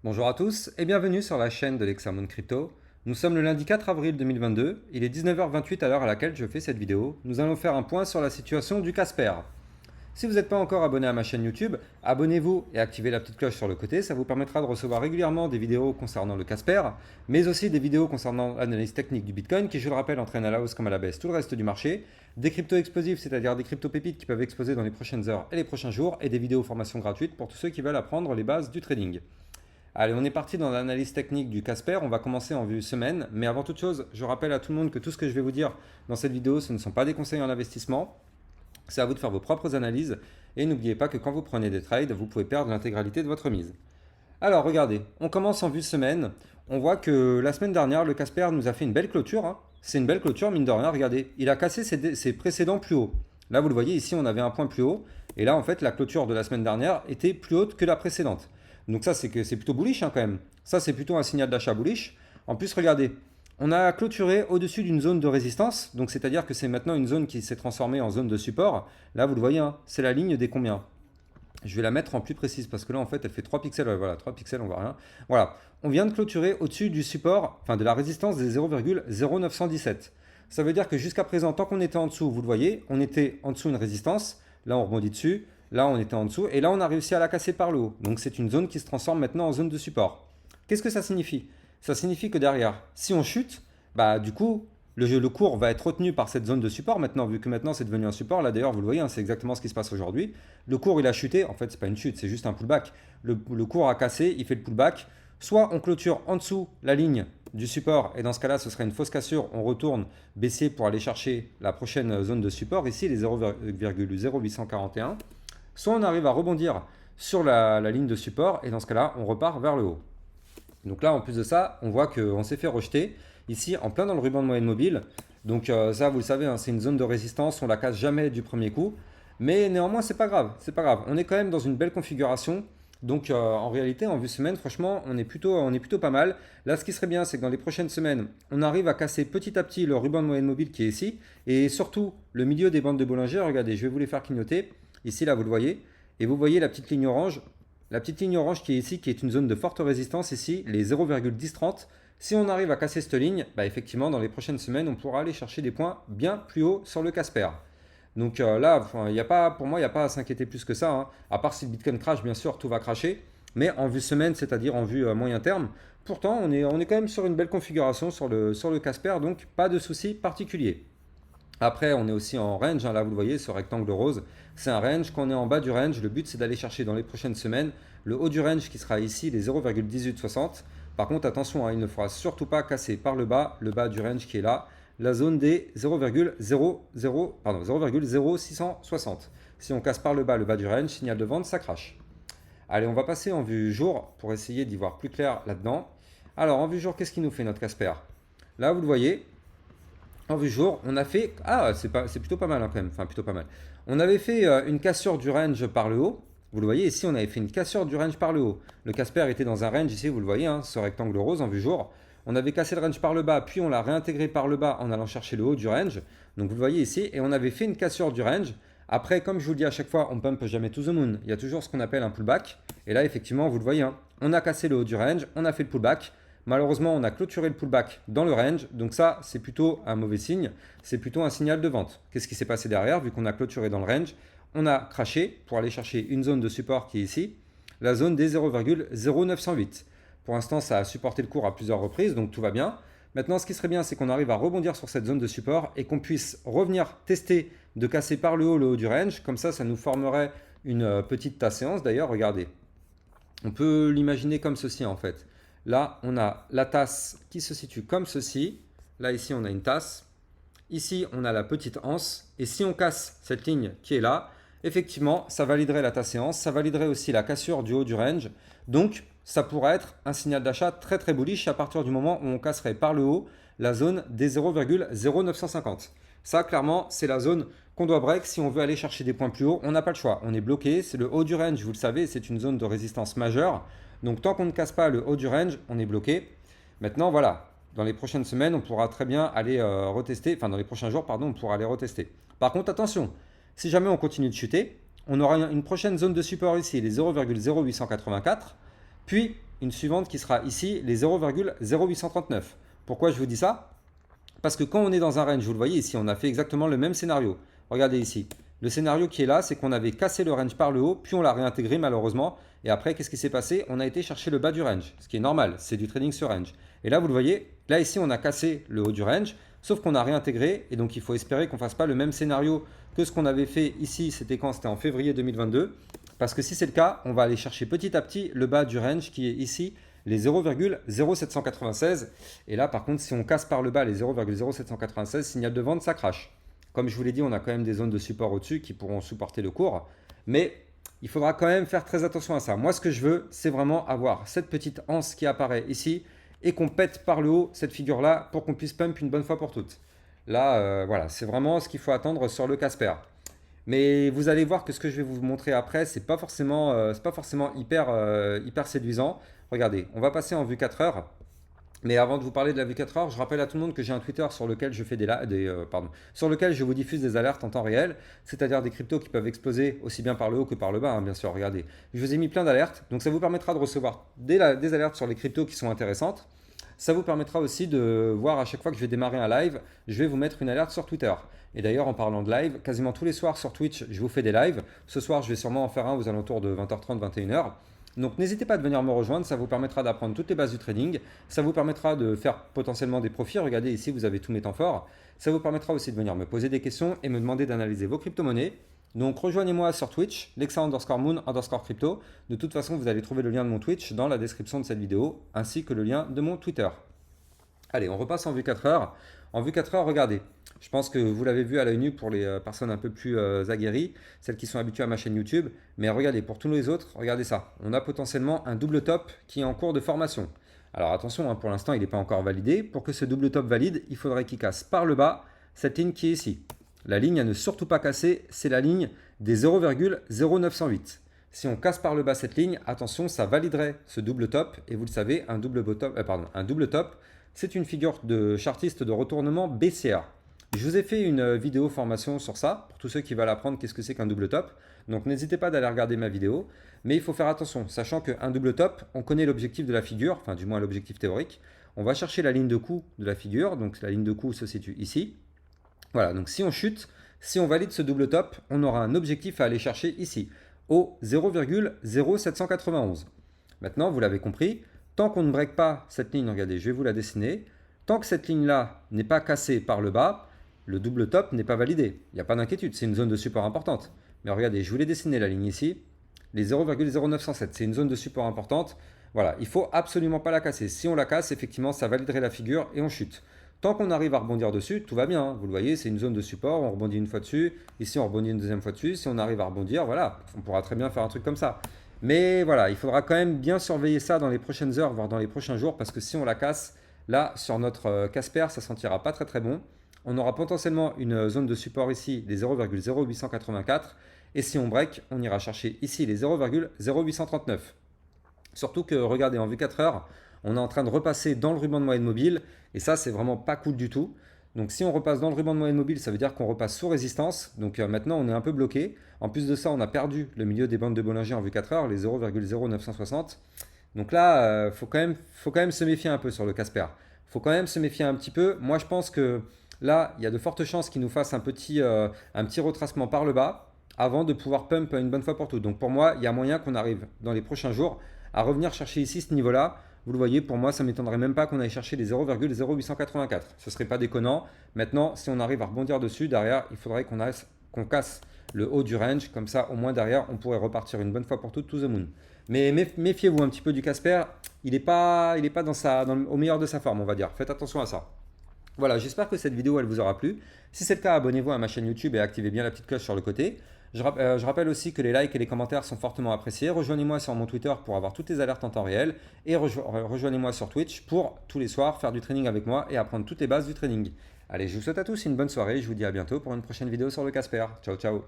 Bonjour à tous et bienvenue sur la chaîne de l'Hexamone Crypto. Nous sommes le lundi 4 avril 2022, il est 19h28 à l'heure à laquelle je fais cette vidéo. Nous allons faire un point sur la situation du Casper. Si vous n'êtes pas encore abonné à ma chaîne YouTube, abonnez-vous et activez la petite cloche sur le côté, ça vous permettra de recevoir régulièrement des vidéos concernant le Casper, mais aussi des vidéos concernant l'analyse technique du Bitcoin qui, je le rappelle, entraîne à la hausse comme à la baisse tout le reste du marché, des cryptos explosifs, c'est-à-dire des cryptos pépites qui peuvent exploser dans les prochaines heures et les prochains jours, et des vidéos formations gratuites pour tous ceux qui veulent apprendre les bases du trading. Allez, on est parti dans l'analyse technique du Casper. On va commencer en vue semaine. Mais avant toute chose, je rappelle à tout le monde que tout ce que je vais vous dire dans cette vidéo, ce ne sont pas des conseils en investissement. C'est à vous de faire vos propres analyses. Et n'oubliez pas que quand vous prenez des trades, vous pouvez perdre l'intégralité de votre mise. Alors, regardez, on commence en vue semaine. On voit que la semaine dernière, le Casper nous a fait une belle clôture, hein. C'est une belle clôture, mine de rien. Regardez, il a cassé ses précédents plus hauts. Là, vous le voyez, ici, on avait un point plus haut. Et là, en fait, la clôture de la semaine dernière était plus haute que la précédente. Donc ça, c'est plutôt bullish, hein, quand même. Ça, c'est plutôt un signal d'achat bullish. En plus, regardez, on a clôturé au-dessus d'une zone de résistance. Donc c'est-à-dire que c'est maintenant une zone qui s'est transformée en zone de support. Là, vous le voyez, hein, c'est la ligne des combien. Je vais la mettre en plus précise parce que là, en fait, elle fait 3 pixels. Ouais, voilà, 3 pixels, on voit rien. Voilà, on vient de clôturer au-dessus du support, enfin de la résistance des 0,0917. Ça veut dire que jusqu'à présent, tant qu'on était en dessous, vous le voyez, on était en dessous d'une résistance. Là, on rebondit dessus. Là, on était en dessous. Et là, on a réussi à la casser par le haut. Donc, c'est une zone qui se transforme maintenant en zone de support. Qu'est-ce que ça signifie? Ça signifie que derrière, si on chute, bah du coup, le cours va être retenu par cette zone de support maintenant, vu que maintenant c'est devenu un support. Là d'ailleurs, vous le voyez, hein, c'est exactement ce qui se passe aujourd'hui. Le cours il a chuté, en fait c'est pas une chute, c'est juste un pullback. Le cours a cassé, il fait le pullback. Soit on clôture en dessous la ligne du support, et dans ce cas-là ce serait une fausse cassure, on retourne baisser pour aller chercher la prochaine zone de support, ici les 0,0841. Soit on arrive à rebondir sur la ligne de support, et dans ce cas-là on repart vers le haut. Donc là, en plus de ça, on voit qu'on s'est fait rejeter ici en plein dans le ruban de moyenne mobile. Donc ça, vous le savez, hein, c'est une zone de résistance, on la casse jamais du premier coup. Mais néanmoins, c'est pas grave, c'est pas grave. On est quand même dans une belle configuration. Donc en réalité, en vue semaine, franchement, on est plutôt pas mal. Là, ce qui serait bien, c'est que dans les prochaines semaines, on arrive à casser petit à petit le ruban de moyenne mobile qui est ici. Et surtout, le milieu des bandes de Bollinger. Regardez, je vais vous les faire clignoter. Ici, là, vous le voyez. Et vous voyez la petite ligne orange. La petite ligne orange qui est ici, qui est une zone de forte résistance ici, les 0,1030. Si on arrive à casser cette ligne, bah effectivement, dans les prochaines semaines, on pourra aller chercher des points bien plus hauts sur le Casper. Donc là, enfin, y a pas, pour moi, il n'y a pas à s'inquiéter plus que ça, hein. À part si le Bitcoin crash, bien sûr, tout va cracher. Mais en vue semaine, c'est-à-dire en vue moyen terme, pourtant, on est quand même sur une belle configuration sur le Casper, donc pas de souci particulier. Après, on est aussi en range, hein, là vous le voyez, ce rectangle rose, c'est un range. Quand on est en bas du range, le but c'est d'aller chercher dans les prochaines semaines le haut du range qui sera ici, les 0,1860. Par contre, attention, hein, il ne faudra surtout pas casser par le bas du range qui est là, la zone des 0,0660. Si on casse par le bas du range, signal de vente, ça crache. Allez, on va passer en vue jour pour essayer d'y voir plus clair là-dedans. Alors, en vue jour, qu'est-ce qui nous fait notre Casper? Là, vous le voyez, en vue jour, on a fait. Ah, c'est plutôt pas mal, hein, quand même. Enfin, plutôt pas mal. On avait fait une cassure du range par le haut. Vous le voyez, ici, on avait fait une cassure du range par le haut. Le Casper était dans un range, ici, vous le voyez, hein, ce rectangle rose en vue jour. On avait cassé le range par le bas, puis on l'a réintégré par le bas en allant chercher le haut du range. Donc, vous le voyez ici, et on avait fait une cassure du range. Après, comme je vous le dis à chaque fois, on pump jamais to the moon. Il y a toujours ce qu'on appelle un pullback. Et là, effectivement, vous le voyez, hein, on a cassé le haut du range, on a fait le pullback. Malheureusement, on a clôturé le pullback dans le range, donc ça, c'est plutôt un mauvais signe, c'est plutôt un signal de vente. Qu'est-ce qui s'est passé derrière? Vu qu'on a clôturé dans le range, on a craché pour aller chercher une zone de support qui est ici, la zone des 0,0908. Pour l'instant, ça a supporté le cours à plusieurs reprises, donc tout va bien. Maintenant, ce qui serait bien, c'est qu'on arrive à rebondir sur cette zone de support et qu'on puisse revenir tester de casser par le haut du range. Comme ça nous formerait une petite tasse séance. D'ailleurs, regardez, on peut l'imaginer comme ceci en fait. Là, on a la tasse qui se situe comme ceci. Là, ici, on a une tasse. Ici, on a la petite anse. Et si on casse cette ligne qui est là, effectivement, ça validerait la tasse et anse. Ça validerait aussi la cassure du haut du range. Donc, ça pourrait être un signal d'achat très très bullish à partir du moment où on casserait par le haut la zone des 0,0950. Ça, clairement, c'est la zone qu'on doit break si on veut aller chercher des points plus hauts. On n'a pas le choix. On est bloqué. C'est le haut du range, vous le savez, c'est une zone de résistance majeure. Donc tant qu'on ne casse pas le haut du range, on est bloqué. Maintenant, voilà, dans les prochaines semaines, on pourra très bien aller retester, enfin dans les prochains jours, pardon, on pourra aller retester. Par contre, attention, si jamais on continue de chuter, on aura une prochaine zone de support ici, les 0,0884, puis une suivante qui sera ici, les 0,0839. Pourquoi je vous dis ça? Parce que quand on est dans un range, vous le voyez ici, on a fait exactement le même scénario. Regardez ici. Le scénario qui est là, c'est qu'on avait cassé le range par le haut, puis on l'a réintégré malheureusement. Et après, qu'est-ce qui s'est passé? On a été chercher le bas du range, ce qui est normal, c'est du trading sur range. Et là, vous le voyez, là ici, on a cassé le haut du range, sauf qu'on a réintégré. Et donc, il faut espérer qu'on ne fasse pas le même scénario que ce qu'on avait fait ici. C'était quand? C'était en février 2022. Parce que si c'est le cas, on va aller chercher petit à petit le bas du range qui est ici, les 0,0796. Et là, par contre, si on casse par le bas les 0,0796, signal de vente, ça crache. Comme je vous l'ai dit, on a quand même des zones de support au-dessus qui pourront supporter le cours. Mais il faudra quand même faire très attention à ça. Moi, ce que je veux, c'est vraiment avoir cette petite anse qui apparaît ici et qu'on pète par le haut cette figure-là pour qu'on puisse pump une bonne fois pour toutes. Là, voilà, c'est vraiment ce qu'il faut attendre sur le Casper. Mais vous allez voir que ce que je vais vous montrer après, c'est pas forcément hyper séduisant. Regardez, on va passer en vue 4 heures. Mais avant de vous parler de la vue 4 heures, je rappelle à tout le monde que j'ai un Twitter sur lequel je fais sur lequel je vous diffuse des alertes en temps réel, c'est-à-dire des cryptos qui peuvent exploser aussi bien par le haut que par le bas, hein, bien sûr. Regardez, je vous ai mis plein d'alertes, donc ça vous permettra de recevoir des alertes sur les cryptos qui sont intéressantes. Ça vous permettra aussi de voir à chaque fois que je vais démarrer un live, je vais vous mettre une alerte sur Twitter. Et d'ailleurs, en parlant de live, quasiment tous les soirs sur Twitch, je vous fais des lives. Ce soir, je vais sûrement en faire un aux alentours de 20h30, 21h. Donc n'hésitez pas à venir me rejoindre, ça vous permettra d'apprendre toutes les bases du trading, ça vous permettra de faire potentiellement des profits. Regardez ici, vous avez tous mes temps forts. Ça vous permettra aussi de venir me poser des questions et me demander d'analyser vos crypto-monnaies. Donc rejoignez-moi sur Twitch, Lexa_Moon_Crypto. De toute façon, vous allez trouver le lien de mon Twitch dans la description de cette vidéo, ainsi que le lien de mon Twitter. Allez, on repasse en vue 4 heures. En vue 4 heures, regardez. Je pense que vous l'avez vu à l'œil nu pour les personnes un peu plus aguerries, celles qui sont habituées à ma chaîne YouTube. Mais regardez, pour tous les autres, regardez ça. On a potentiellement un double top qui est en cours de formation. Alors attention, hein, pour l'instant, il n'est pas encore validé. Pour que ce double top valide, il faudrait qu'il casse par le bas cette ligne qui est ici. La ligne à ne surtout pas casser, c'est la ligne des 0,0908. Si on casse par le bas cette ligne, attention, ça validerait ce double top. Et vous le savez, un double top, c'est une figure de chartiste de retournement baissière. Je vous ai fait une vidéo formation sur ça, pour tous ceux qui veulent apprendre qu'est-ce que c'est qu'un double top. Donc n'hésitez pas d'aller regarder ma vidéo, mais il faut faire attention, sachant qu'un double top, on connaît l'objectif de la figure, enfin du moins l'objectif théorique. On va chercher la ligne de coup de la figure, donc la ligne de coup se situe ici. Voilà, donc si on chute, si on valide ce double top, on aura un objectif à aller chercher ici, au 0,0791. Maintenant, vous l'avez compris, tant qu'on ne break pas cette ligne, regardez, je vais vous la dessiner, tant que cette ligne-là n'est pas cassée par le bas, le double top n'est pas validé. Il n'y a pas d'inquiétude, c'est une zone de support importante. Mais regardez, je vous l'ai dessiné la ligne ici, les 0,0907, c'est une zone de support importante. Voilà, il ne faut absolument pas la casser. Si on la casse, effectivement, ça validerait la figure et on chute. Tant qu'on arrive à rebondir dessus, tout va bien. Hein. Vous le voyez, c'est une zone de support, on rebondit une fois dessus. Ici, on rebondit une deuxième fois dessus. Si on arrive à rebondir, voilà, on pourra très bien faire un truc comme ça. Mais voilà, il faudra quand même bien surveiller ça dans les prochaines heures, voire dans les prochains jours, parce que si on la casse, là, sur notre Casper, ça sentira pas très très bon. On aura potentiellement une zone de support ici, des 0,0884. Et si on break, on ira chercher ici les 0,0839. Surtout que, regardez, en vue 4 heures, on est en train de repasser dans le ruban de moyenne mobile. Et ça, c'est vraiment pas cool du tout. Donc si on repasse dans le ruban de moyenne mobile, ça veut dire qu'on repasse sous résistance. Donc maintenant, on est un peu bloqué. En plus de ça, on a perdu le milieu des bandes de Bollinger en vue 4 heures, les 0,0960. Donc là, faut quand même se méfier un peu sur le Casper. Faut quand même se méfier un petit peu. Moi, je pense que là, il y a de fortes chances qu'il nous fasse un petit retracement par le bas avant de pouvoir pump une bonne fois pour toutes. Donc pour moi, il y a moyen qu'on arrive dans les prochains jours à revenir chercher ici ce niveau-là. Vous le voyez, pour moi, ça ne m'étonnerait même pas qu'on aille chercher les 0,0884. Ce ne serait pas déconnant. Maintenant, si on arrive à rebondir dessus, derrière, il faudrait qu'on casse le haut du range. Comme ça, au moins derrière, on pourrait repartir une bonne fois pour toutes to the moon. Mais méfiez-vous un petit peu du Casper. Il n'est pas au meilleur de sa forme, on va dire. Faites attention à ça. Voilà, j'espère que cette vidéo, elle vous aura plu. Si c'est le cas, abonnez-vous à ma chaîne YouTube et activez bien la petite cloche sur le côté. Je rappelle aussi que les likes et les commentaires sont fortement appréciés. Rejoignez-moi sur mon Twitter pour avoir toutes les alertes en temps réel. Et rejoignez-moi sur Twitch pour tous les soirs faire du trading avec moi et apprendre toutes les bases du trading. Allez, je vous souhaite à tous une bonne soirée. Je vous dis à bientôt pour une prochaine vidéo sur le Casper. Ciao, ciao.